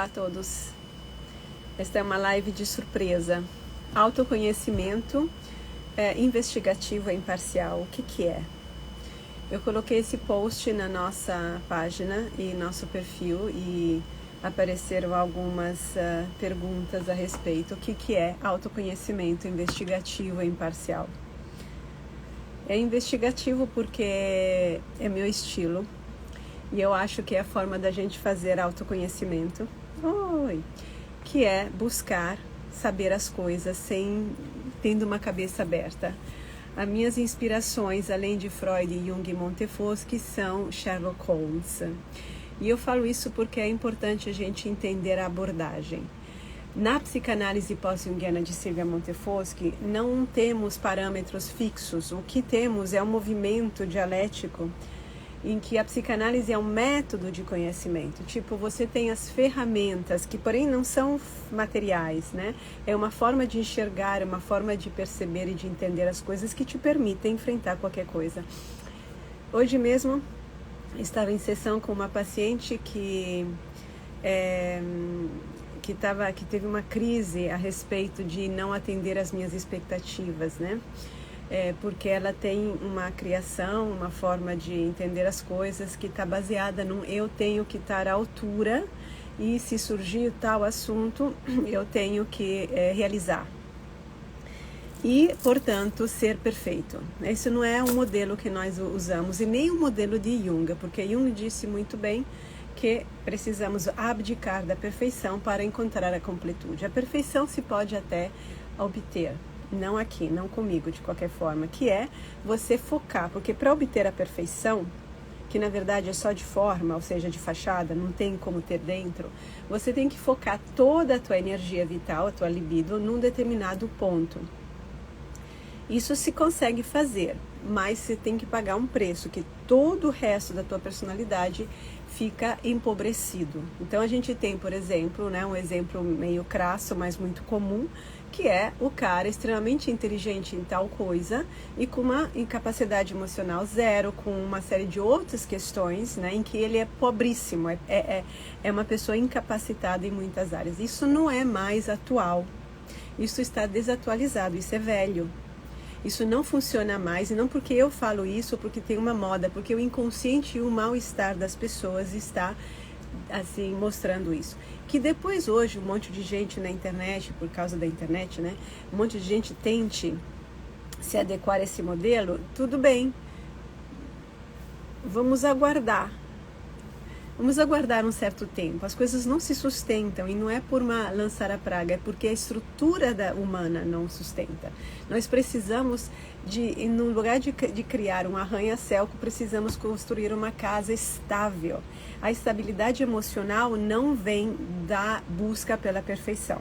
Olá a todos. Esta é uma live de surpresa. Autoconhecimento investigativo e imparcial. O que é? Eu coloquei esse post na nossa página e nosso perfil e apareceram algumas perguntas a respeito. O que é autoconhecimento investigativo e imparcial? É investigativo porque é meu estilo e eu acho que é a forma da gente fazer autoconhecimento, que é buscar saber as coisas tendo uma cabeça aberta. As minhas inspirações, além de Freud, Jung e Montefoschi, são Sherlock Holmes. E eu falo isso porque é importante a gente entender a abordagem. Na psicanálise pós-junguiana de Silvia Montefoschi, não temos parâmetros fixos. O que temos é um movimento dialético em que a psicanálise é um método de conhecimento. Tipo, você tem as ferramentas, que porém não são materiais, né? É uma forma de enxergar, é uma forma de perceber e de entender as coisas que te permitem enfrentar qualquer coisa. Hoje mesmo, estava em sessão com uma paciente que teve uma crise a respeito de não atender às minhas expectativas, né? Porque ela tem uma criação, uma forma de entender as coisas que está baseada num eu tenho que estar à altura e se surgir tal assunto, eu tenho que realizar. E, portanto, ser perfeito. Esse não é um modelo que nós usamos e nem um modelo de Jung, porque Jung disse muito bem que precisamos abdicar da perfeição para encontrar a completude. A perfeição se pode até obter, não aqui, não comigo de qualquer forma, que é você focar, porque para obter a perfeição, que na verdade é só de forma, ou seja, de fachada, não tem como ter dentro, você tem que focar toda a tua energia vital, a tua libido, num determinado ponto. Isso se consegue fazer, mas você tem que pagar um preço, que todo o resto da tua personalidade fica empobrecido. Então a gente tem, por exemplo, né, um exemplo meio crasso, mas muito comum, que é o cara extremamente inteligente em tal coisa e com uma incapacidade emocional zero, com uma série de outras questões, né, em que ele é pobríssimo, é uma pessoa incapacitada em muitas áreas. Isso não é mais atual, isso está desatualizado, isso é velho. Isso não funciona mais, e não porque eu falo isso, porque tem uma moda, porque o inconsciente e o mal-estar das pessoas está, assim, mostrando isso. Que depois hoje um monte de gente na internet, por causa da internet, né, um monte de gente tente se adequar a esse modelo, tudo bem. Vamos aguardar um certo tempo. As coisas não se sustentam e não é por lançar a praga, é porque a estrutura humana não sustenta. Nós precisamos no lugar de criar um arranha-céu, precisamos construir uma casa estável. A estabilidade emocional não vem da busca pela perfeição.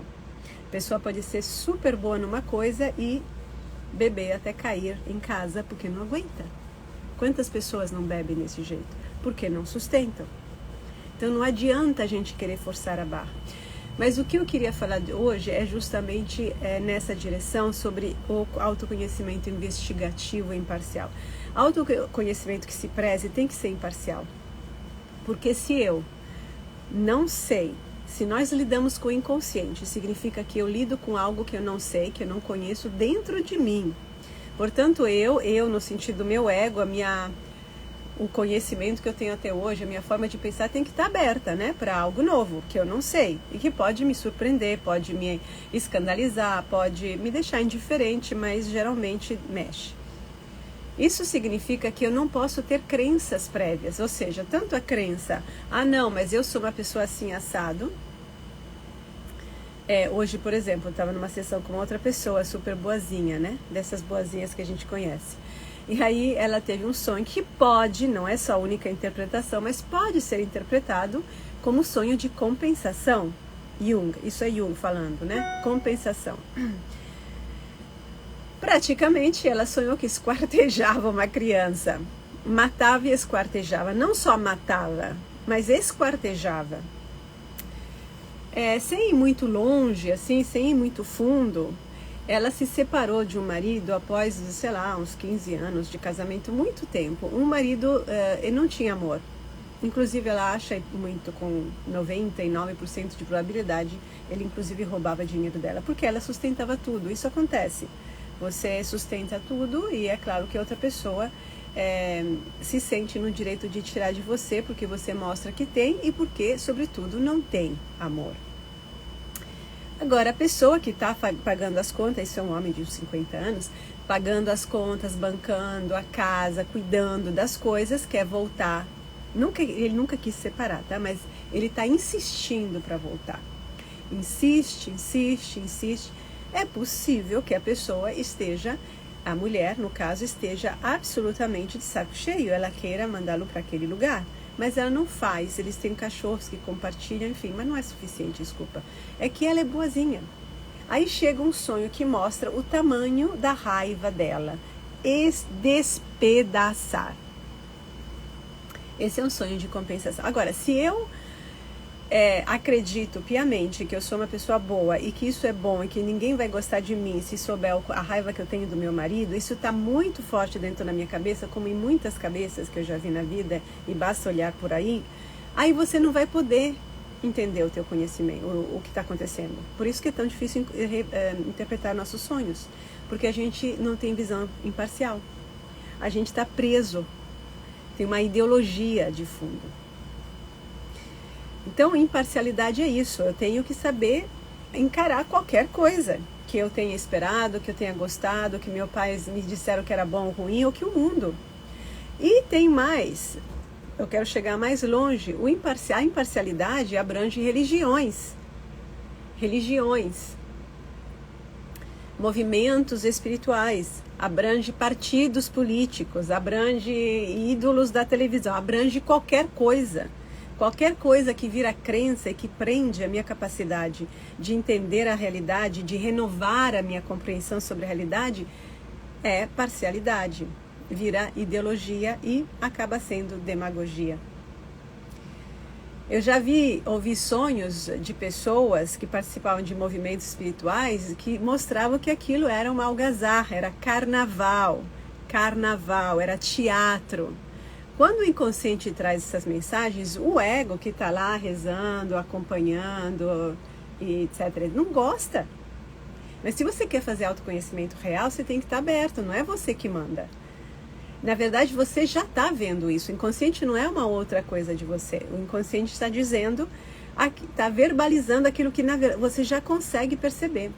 A pessoa pode ser super boa numa coisa e beber até cair em casa porque não aguenta. Quantas pessoas não bebem desse jeito? Porque não sustentam. Então não adianta a gente querer forçar a barra. Mas o que eu queria falar hoje é justamente nessa direção sobre o autoconhecimento investigativo e imparcial. Autoconhecimento que se preze tem que ser imparcial. Porque se eu não sei, se nós lidamos com o inconsciente, significa que eu lido com algo que eu não sei, que eu não conheço dentro de mim. Portanto, eu no sentido do meu ego, o conhecimento que eu tenho até hoje, a minha forma de pensar tem que estar aberta, né, para algo novo, que eu não sei, e que pode me surpreender, pode me escandalizar, pode me deixar indiferente, mas geralmente mexe. Isso significa que eu não posso ter crenças prévias, ou seja, tanto a crença, não, mas eu sou uma pessoa assim assado. Hoje, por exemplo, eu estava numa sessão com outra pessoa super boazinha, né, dessas boazinhas que a gente conhece. E aí ela teve um sonho que pode, não é só a única interpretação, mas pode ser interpretado como sonho de compensação. Jung, isso é Jung falando, né? Compensação. Praticamente ela sonhou que esquartejava uma criança. Matava e esquartejava. Não só matava, mas esquartejava. Sem ir muito longe, assim, sem ir muito fundo, ela se separou de um marido após, sei lá, uns 15 anos de casamento, muito tempo. Um marido, ele não tinha amor. Inclusive ela acha muito, com 99% de probabilidade, ele inclusive roubava dinheiro dela, porque ela sustentava tudo. Isso acontece. Você sustenta tudo e é claro que outra pessoa se sente no direito de tirar de você, porque você mostra que tem e porque, sobretudo, não tem amor. Agora, a pessoa que está pagando as contas, isso é um homem de uns 50 anos, pagando as contas, bancando a casa, cuidando das coisas, quer voltar. Ele nunca quis separar, tá? Mas ele está insistindo para voltar. Insiste, insiste, insiste. É possível que a pessoa esteja, a mulher, no caso, esteja absolutamente de saco cheio. Ela queira mandá-lo para aquele lugar. Mas ela não faz. Eles têm cachorros que compartilham, enfim. Mas não é suficiente, desculpa. É que ela é boazinha. Aí chega um sonho que mostra o tamanho da raiva dela. Despedaçar. Esse é um sonho de compensação. Agora, se eu acredito piamente que eu sou uma pessoa boa e que isso é bom e que ninguém vai gostar de mim se souber a raiva que eu tenho do meu marido, isso está muito forte dentro da minha cabeça, como em muitas cabeças que eu já vi na vida, e basta olhar por aí você não vai poder entender o teu conhecimento, o que está acontecendo. Por isso que é tão difícil interpretar nossos sonhos, porque a gente não tem visão imparcial. A gente está preso. Tem uma ideologia de fundo. Então, imparcialidade é isso. Eu tenho que saber encarar qualquer coisa que eu tenha esperado, que eu tenha gostado, que meus pais me disseram que era bom ou ruim, ou que o mundo. E tem mais. Eu quero chegar mais longe. A imparcialidade abrange religiões. Movimentos espirituais, abrange partidos políticos, abrange ídolos da televisão, abrange qualquer coisa que vira crença e que prende a minha capacidade de entender a realidade, de renovar a minha compreensão sobre a realidade, é parcialidade, vira ideologia e acaba sendo demagogia. Eu já ouvi sonhos de pessoas que participavam de movimentos espirituais que mostravam que aquilo era uma algazarra, era carnaval, era teatro. Quando o inconsciente traz essas mensagens, o ego que está lá rezando, acompanhando, etc., ele não gosta. Mas se você quer fazer autoconhecimento real, você tem que estar aberto, não é você que manda. Na verdade, você já está vendo isso. O inconsciente não é uma outra coisa de você. O inconsciente está dizendo, está verbalizando aquilo que você já consegue perceber.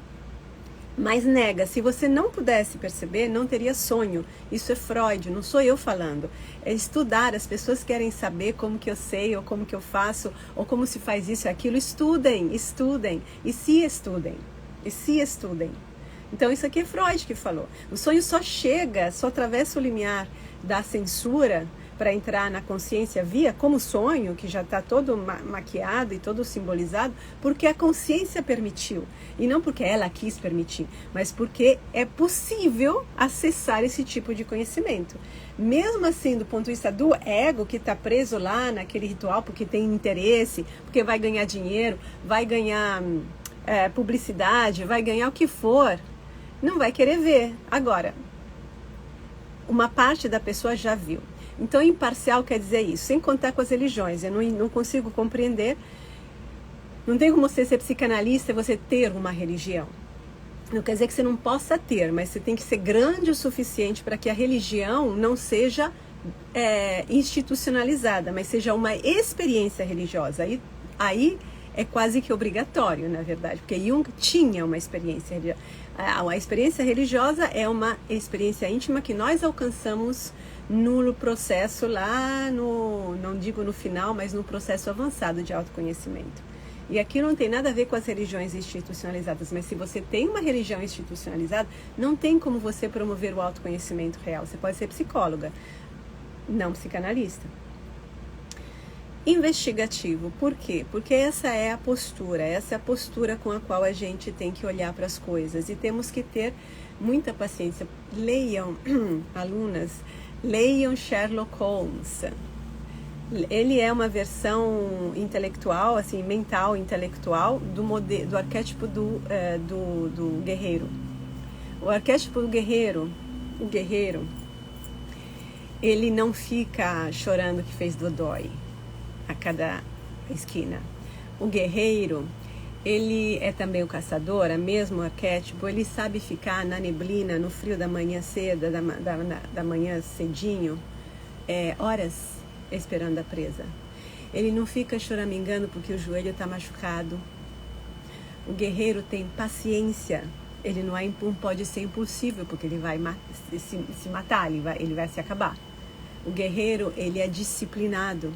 Mas nega, se você não pudesse perceber, não teria sonho. Isso é Freud, não sou eu falando. É estudar, as pessoas querem saber como que eu sei, ou como que eu faço, ou como se faz isso e aquilo. Estudem, e se estudem. Então isso aqui é Freud que falou. O sonho só atravessa o limiar da censura para entrar na consciência como sonho, que já está todo maquiado e todo simbolizado, porque a consciência permitiu. E não porque ela quis permitir, mas porque é possível acessar esse tipo de conhecimento. Mesmo assim, do ponto de vista do ego, que está preso lá naquele ritual, porque tem interesse, porque vai ganhar dinheiro, vai ganhar publicidade, vai ganhar o que for, não vai querer ver. Agora, uma parte da pessoa já viu. Então, imparcial quer dizer isso, sem contar com as religiões. Eu não consigo compreender. Não tem como você ser psicanalista e você ter uma religião. Não quer dizer que você não possa ter, mas você tem que ser grande o suficiente para que a religião não seja institucionalizada, mas seja uma experiência religiosa. Aí é quase que obrigatório, na verdade, porque Jung tinha uma experiência religiosa. A experiência religiosa é uma experiência íntima que nós alcançamos no processo lá, não digo no final, mas no processo avançado de autoconhecimento. E aqui não tem nada a ver com as religiões institucionalizadas, mas se você tem uma religião institucionalizada, não tem como você promover o autoconhecimento real. Você pode ser psicóloga, não psicanalista. Investigativo, por quê? Porque essa é a postura com a qual a gente tem que olhar para as coisas e temos que ter muita paciência. Leiam, alunas, leiam Sherlock Holmes. Ele é uma versão intelectual, assim, mental, intelectual, do arquétipo do guerreiro. O arquétipo do guerreiro, ele não fica chorando que fez dodói. a cada esquina. O guerreiro, ele é também o caçador, é mesmo arquétipo, ele sabe ficar na neblina, no frio da manhã cedo, da manhã cedinho, horas esperando a presa. Ele não fica choramingando porque o joelho está machucado. O guerreiro tem paciência, ele não pode ser impulsivo, porque ele vai se matar, ele vai se acabar. O guerreiro, ele é disciplinado.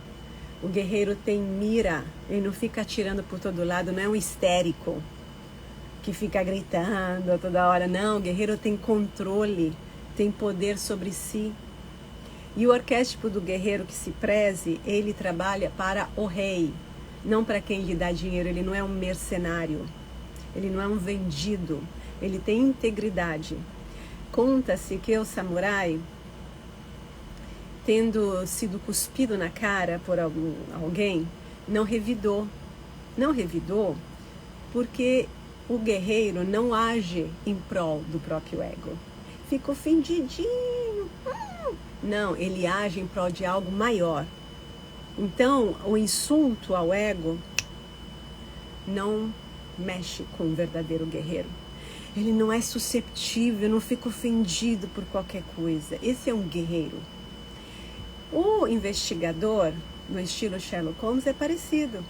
O guerreiro tem mira, ele não fica atirando por todo lado, não é um histérico que fica gritando toda hora. Não, o guerreiro tem controle, tem poder sobre si. E o arquétipo do guerreiro que se preze, ele trabalha para o rei, não para quem lhe dá dinheiro. Ele não é um mercenário, ele não é um vendido, ele tem integridade. Conta-se que o samurai, tendo sido cuspido na cara por alguém, não revidou. Não revidou porque o guerreiro não age em prol do próprio ego. Fica ofendidinho. Não, ele age em prol de algo maior. Então, o insulto ao ego não mexe com o verdadeiro guerreiro. Ele não é susceptível, não fica ofendido por qualquer coisa. Esse é um guerreiro. O investigador, no estilo Sherlock Holmes, é parecido.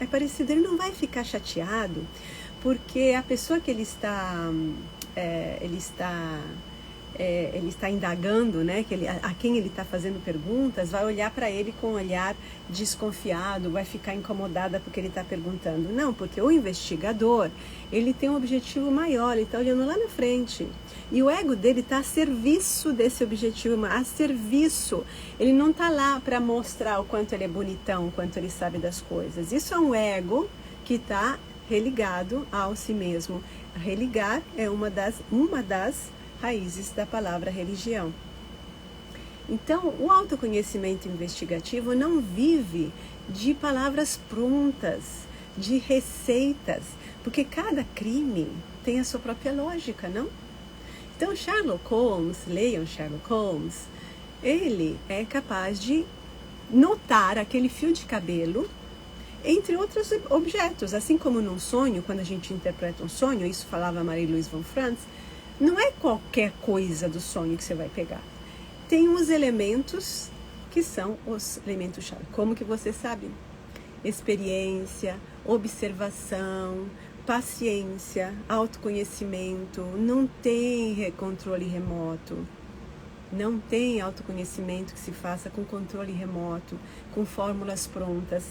É parecido, ele não vai ficar chateado, porque a pessoa que ele está indagando, né, a quem ele está fazendo perguntas, vai olhar para ele com um olhar desconfiado, vai ficar incomodada porque ele está perguntando. Não, porque o investigador, ele tem um objetivo maior, ele está olhando lá na frente. E o ego dele está a serviço desse objetivo, a serviço. Ele não está lá para mostrar o quanto ele é bonitão, o quanto ele sabe das coisas. Isso é um ego que está religado ao si mesmo. Religar é uma das raízes da palavra religião. Então, o autoconhecimento investigativo não vive de palavras prontas, de receitas, porque cada crime tem a sua própria lógica, não? Então, Sherlock Holmes, leiam Sherlock Holmes, ele é capaz de notar aquele fio de cabelo entre outros objetos, assim como num sonho, quando a gente interpreta um sonho, isso falava Marie-Louise von Franz, não é qualquer coisa do sonho que você vai pegar. Tem uns elementos que são os elementos-chave. Como que você sabe? Experiência, observação, paciência, autoconhecimento. Não tem controle remoto. Não tem autoconhecimento que se faça com controle remoto, com fórmulas prontas,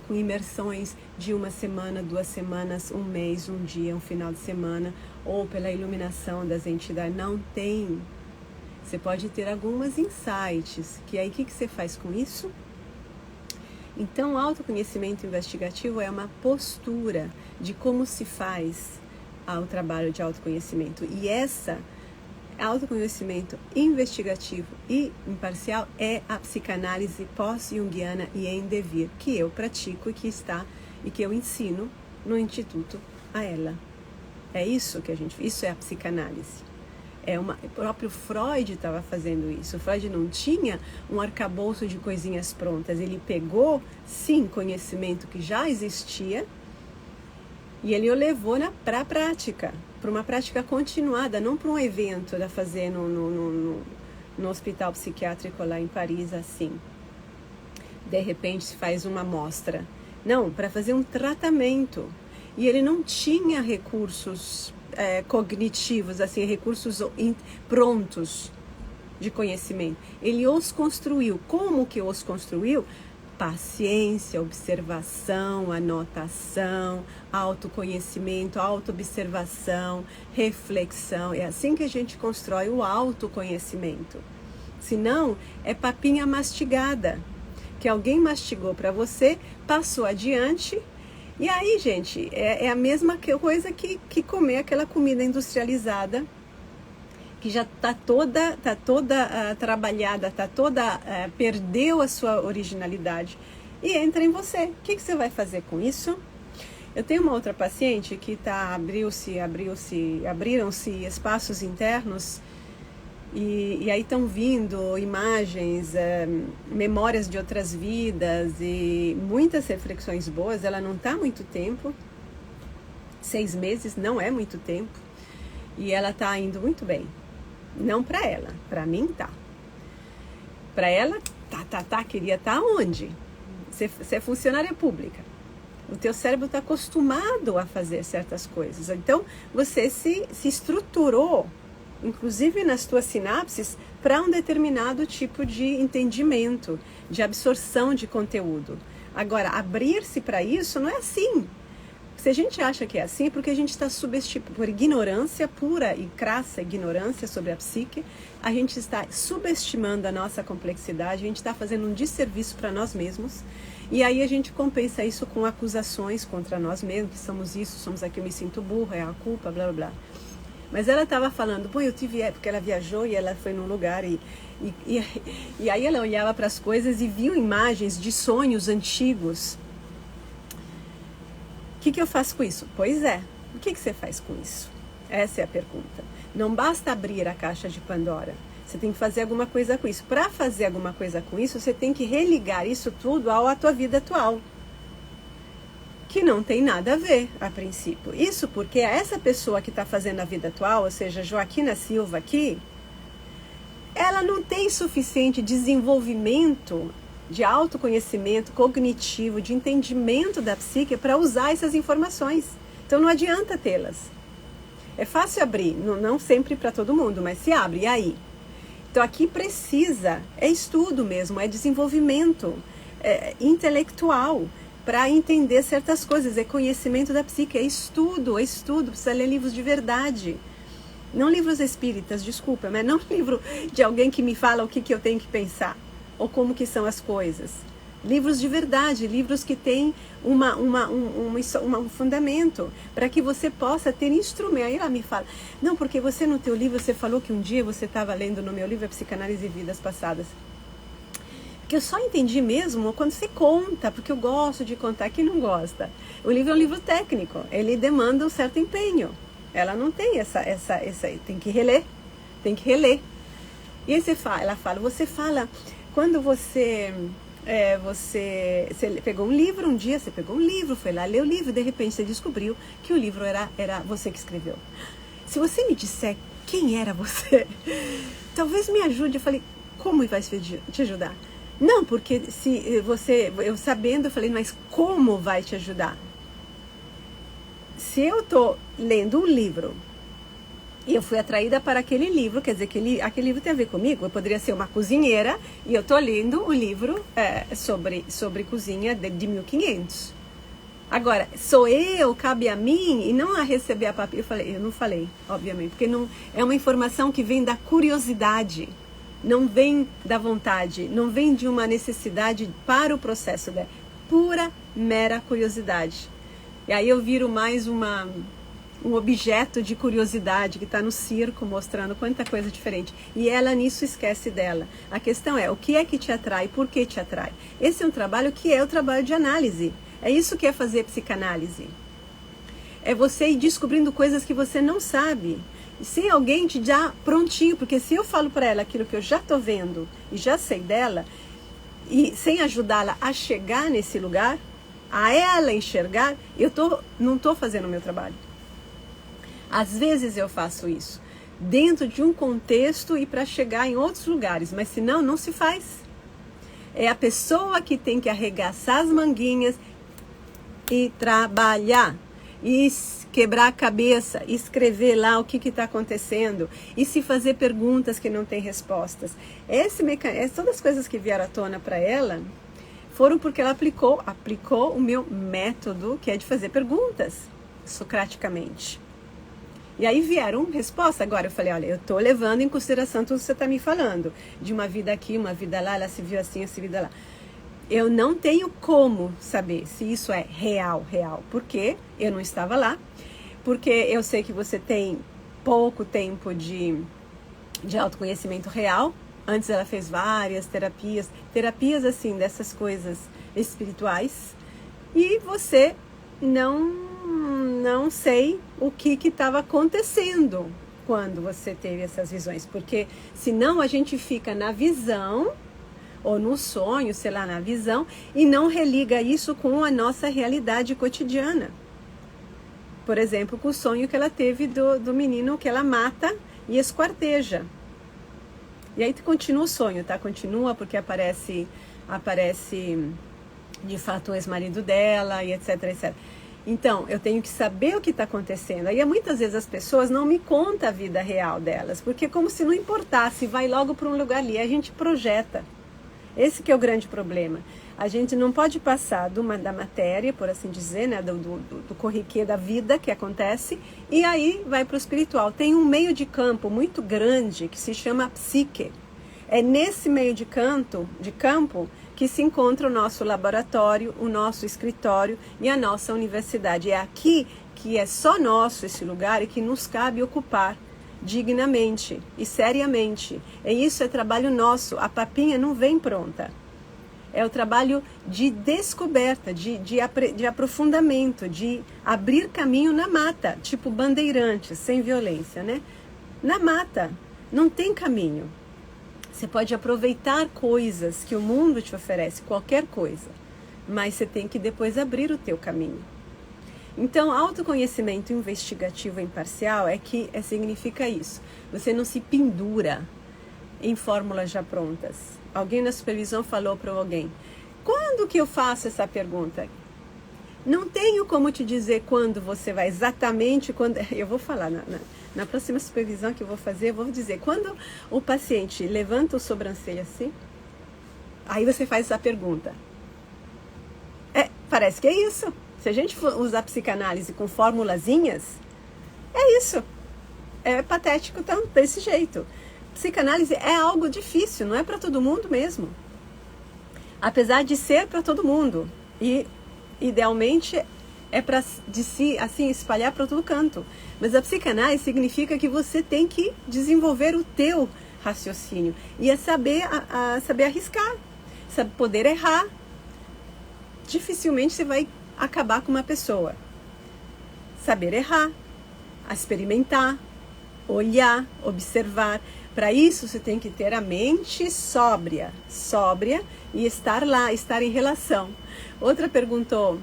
com imersões de uma semana, 2 semanas, um mês, um dia, um final de semana, ou pela iluminação das entidades. Não tem. Você pode ter algumas insights, que aí o que você faz com isso? Então, o autoconhecimento investigativo é uma postura de como se faz o trabalho de autoconhecimento. E essa autoconhecimento investigativo e imparcial é a psicanálise pós-junguiana e em devir, que eu pratico e que eu ensino no Instituto a ela. É isso que isso é a psicanálise. O próprio Freud estava fazendo isso. O Freud não tinha um arcabouço de coisinhas prontas. Ele pegou, sim, conhecimento que já existia e ele o levou para a prática, para uma prática continuada, não para um evento da fazer no hospital psiquiátrico lá em Paris, assim. De repente se faz uma amostra. Não, para fazer um tratamento. E ele não tinha recursos cognitivos, assim, recursos prontos de conhecimento. Ele os construiu. Como que os construiu? Paciência, observação, anotação, autoconhecimento, autoobservação, reflexão. É assim que a gente constrói o autoconhecimento. Senão, é papinha mastigada, que alguém mastigou para você, passou adiante. E aí, gente, é a mesma coisa que comer aquela comida industrializada, que já está toda trabalhada, perdeu a sua originalidade e entra em você. O que você vai fazer com isso? Eu tenho uma outra paciente que abriram-se espaços internos E aí estão vindo imagens, memórias de outras vidas e muitas reflexões boas. Ela não está há muito tempo, 6 meses não é muito tempo, e ela está indo muito bem. Não para ela, para mim tá. Para ela, queria estar onde? Você é funcionária pública. O teu cérebro está acostumado a fazer certas coisas. Então, você se estruturou, inclusive nas tuas sinapses, para um determinado tipo de entendimento, de absorção de conteúdo. Agora, abrir-se para isso não é assim. Se a gente acha que é assim, é porque a gente está subestimando, por ignorância, pura e crassa ignorância sobre a psique, a gente está subestimando a nossa complexidade, a gente está fazendo um desserviço para nós mesmos, e aí a gente compensa isso com acusações contra nós mesmos, que somos isso, somos aquilo, eu me sinto burra, é a culpa, blá blá blá. Mas ela estava falando, eu tive porque ela viajou e ela foi num lugar e aí ela olhava para as coisas e viu imagens de sonhos antigos. O que eu faço com isso? Pois é, o que você faz com isso? Essa é a pergunta. Não basta abrir a caixa de Pandora, você tem que fazer alguma coisa com isso. Para fazer alguma coisa com isso, você tem que religar isso tudo à tua vida atual, que não tem nada a ver a princípio. Isso porque essa pessoa que está fazendo a vida atual, ou seja, Joaquina Silva aqui, ela não tem suficiente desenvolvimento de autoconhecimento cognitivo, de entendimento da psique para usar essas informações. Então não adianta tê-las. É fácil abrir, não sempre para todo mundo, mas se abre, e aí? Então aqui precisa, é estudo mesmo, é desenvolvimento intelectual para entender certas coisas, é conhecimento da psique, é estudo, precisa ler livros de verdade. Não livros espíritas, desculpa, mas não livro de alguém que me fala o que eu tenho que pensar, ou como que são as coisas. Livros de verdade, livros que têm um fundamento, para que você possa ter instrumento. Aí ela me fala, não, porque você no teu livro, você falou que um dia você estava lendo no meu livro A Psicanálise e Vidas Passadas. Que eu só entendi mesmo quando você conta, porque eu gosto de contar, quem não gosta. O livro é um livro técnico, ele demanda um certo empenho. Ela não tem essa tem que reler. E aí ela fala, você fala, quando você pegou um livro um dia, você pegou um livro, foi lá ler o livro, de repente você descobriu que o livro era você que escreveu. Se você me disser quem era você, talvez me ajude. Eu falei, como vai te ajudar? Não, porque eu sabendo, eu falei, mas como vai te ajudar? Se eu estou lendo um livro e eu fui atraída para aquele livro, quer dizer que aquele livro tem a ver comigo. Eu poderia ser uma cozinheira e eu estou lendo um livro sobre cozinha de 1500. Agora, cabe a mim e não a receber a papel. Eu não falei, obviamente, porque não é uma informação que vem da curiosidade. Não vem da vontade, não vem de uma necessidade para o processo, né? Pura, mera curiosidade. E aí eu viro mais um objeto de curiosidade que está no circo mostrando quanta coisa diferente. E ela nisso esquece dela. A questão é, o que é que te atrai, por que te atrai? Esse é um trabalho que é o trabalho de análise. É isso que é fazer psicanálise. É você ir descobrindo coisas que você não sabe. Sem alguém te dar prontinho, porque se eu falo para ela aquilo que eu já estou vendo e já sei dela, e sem ajudá-la a chegar nesse lugar, a ela enxergar, não estou fazendo o meu trabalho. Às vezes eu faço isso, dentro de um contexto e para chegar em outros lugares, mas senão não se faz. É a pessoa que tem que arregaçar as manguinhas e trabalhar, e quebrar a cabeça, escrever lá o que está acontecendo e se fazer perguntas que não têm respostas. Todas as coisas que vieram à tona para ela foram porque ela aplicou o meu método, que é de fazer perguntas, socraticamente. E aí vieram respostas. Agora eu falei, olha, eu estou levando em consideração tudo que você está me falando, de uma vida aqui, uma vida lá, ela se viu assim, essa vida lá. Eu não tenho como saber se isso é real, porque eu não estava lá, porque eu sei que você tem pouco tempo de autoconhecimento real. Antes ela fez várias terapias assim, dessas coisas espirituais, e você não sei o que estava acontecendo. quando você teve essas visões, porque senão a gente fica na visão, ou no sonho, sei lá, na visão, e não religa isso com a nossa realidade cotidiana. Por exemplo, com o sonho que ela teve do menino que ela mata e esquarteja. E aí continua o sonho, tá? Continua porque aparece de fato o ex-marido dela e etc, etc. Então, eu tenho que saber o que está acontecendo. Aí muitas vezes as pessoas não me contam a vida real delas, porque como se não importasse, vai logo para um lugar ali, a gente projeta. Esse que é o grande problema. A gente não pode passar da matéria, por assim dizer, né, do corriqueiro da vida que acontece, e aí vai para o espiritual. Tem um meio de campo muito grande que se chama psique. É nesse meio de campo que se encontra o nosso laboratório, o nosso escritório e a nossa universidade. É aqui que é só nosso esse lugar e que nos cabe ocupar dignamente e seriamente. E isso é trabalho nosso. A papinha não vem pronta. É o trabalho de descoberta, de aprofundamento, de abrir caminho na mata, tipo bandeirantes, sem violência, né? Na mata, não tem caminho. Você pode aproveitar coisas que o mundo te oferece, qualquer coisa, mas você tem que depois abrir o teu caminho. Então, autoconhecimento investigativo imparcial significa isso. Você não se pendura em fórmulas já prontas. Alguém na supervisão falou para alguém, quando que eu faço essa pergunta? Não tenho como te dizer quando você vai exatamente, quando eu vou falar na próxima supervisão que eu vou fazer, eu vou dizer, quando o paciente levanta o sobrancelho assim, aí você faz essa pergunta. Parece que é isso. Se a gente for usar psicanálise com formulazinhas, é isso. É patético desse jeito. Psicanálise é algo difícil, não é para todo mundo mesmo. Apesar de ser para todo mundo. E, idealmente, é para se assim, espalhar para todo canto. Mas a psicanálise significa que você tem que desenvolver o teu raciocínio. E é saber arriscar, saber poder errar. Dificilmente você vai acabar com uma pessoa. Saber errar, experimentar, olhar, observar. Para isso você tem que ter a mente sóbria e estar lá, estar em relação. Outra perguntou,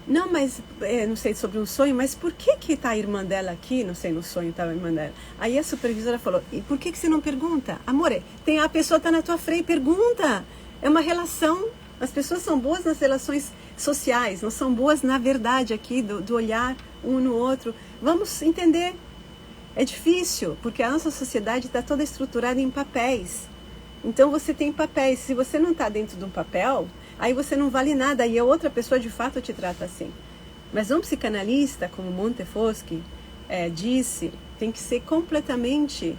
não, mas não sei sobre um sonho, mas por que está a irmã dela aqui? Não sei, no sonho estava a irmã dela. Aí a supervisora falou, e por que você não pergunta? Amore, a pessoa está na tua frente, pergunta. É uma relação, as pessoas são boas nas relações sociais, não são boas na verdade aqui, do olhar um no outro. Vamos entender. É difícil, porque a nossa sociedade está toda estruturada em papéis. Então você tem papéis, se você não está dentro de um papel, aí você não vale nada, e a outra pessoa de fato te trata assim. Mas um psicanalista, como Montefoschi disse, tem que ser completamente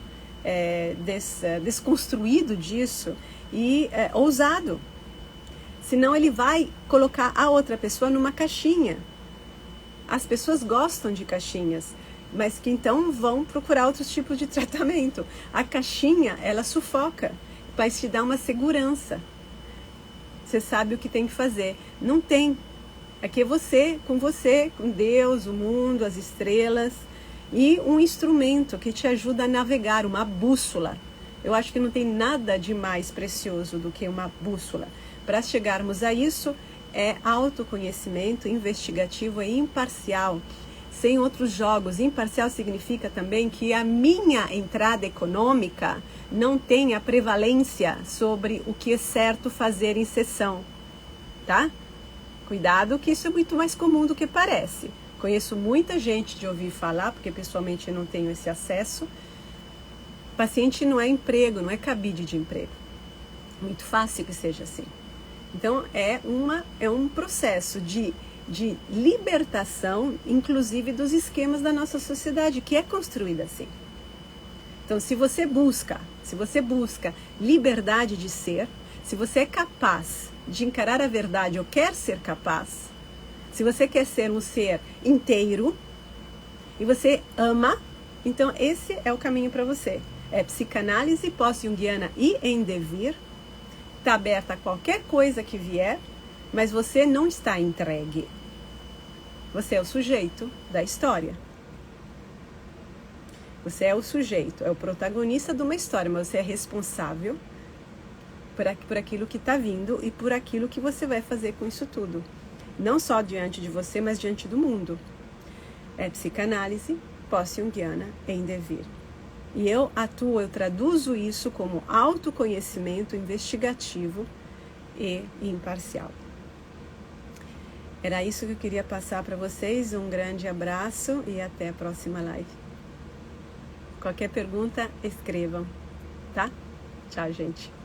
desconstruído disso e ousado. Senão ele vai colocar a outra pessoa numa caixinha. As pessoas gostam de caixinhas, mas que então vão procurar outros tipos de tratamento. A caixinha, ela sufoca, mas te dá uma segurança. Você sabe o que tem que fazer. Não tem. Aqui é você, com Deus, o mundo, as estrelas, e um instrumento que te ajuda a navegar, uma bússola. Eu acho que não tem nada de mais precioso do que uma bússola. Para chegarmos a isso, é autoconhecimento investigativo e imparcial, sem outros jogos. Imparcial significa também que a minha entrada econômica não tem a prevalência sobre o que é certo fazer em sessão, tá? Cuidado que isso é muito mais comum do que parece. Conheço muita gente de ouvir falar, porque pessoalmente eu não tenho esse acesso. Paciente não é emprego, não é cabide de emprego. Muito fácil que seja assim. Então é um processo de libertação, inclusive dos esquemas da nossa sociedade, que é construída assim. Então se você busca liberdade de ser, se você é capaz de encarar a verdade ou quer ser capaz, se você quer ser um ser inteiro e você ama, então esse é o caminho para você. É psicanálise pós-junguiana e em devir, está aberta a qualquer coisa que vier, mas você não está entregue. Você é o sujeito da história. Você é o sujeito, é o protagonista de uma história, mas você é responsável por aquilo que está vindo e por aquilo que você vai fazer com isso tudo. Não só diante de você, mas diante do mundo. É psicanálise pós-junguiana em devir. E eu traduzo isso como autoconhecimento investigativo e imparcial. Era isso que eu queria passar para vocês. Um grande abraço e até a próxima live. Qualquer pergunta, escrevam, tá? Tchau, gente.